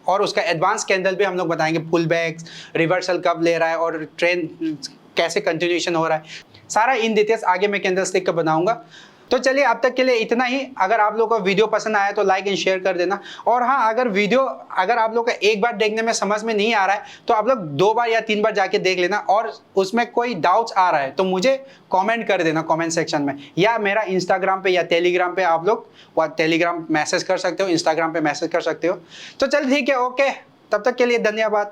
और उसका एडवांस कैंडल भी हम लोग बताएंगे, पुल बैक्स, रिवर्सल कब ले रहा है और ट्रेंड कैसे कंटिन्यूएशन हो रहा है, सारा इन डिटेल्स आगे मैं कैंडल स्टिक का बनाऊंगा। तो चलिए अब तक के लिए इतना ही। अगर आप लोग को वीडियो पसंद आया तो लाइक एंड शेयर कर देना। और हाँ, अगर आप लोग का एक बार देखने में समझ में नहीं आ रहा है तो आप लोग 2 बार या 3 बार जाके देख लेना, और उसमें कोई डाउट्स आ रहा है तो मुझे कमेंट कर देना कमेंट सेक्शन में, या मेरा इंस्टाग्राम पे या टेलीग्राम पे आप लोग टेलीग्राम मैसेज कर सकते हो, इंस्टाग्राम पे मैसेज कर सकते हो। तो चल ठीक है, ओके, तब तक के लिए धन्यवाद।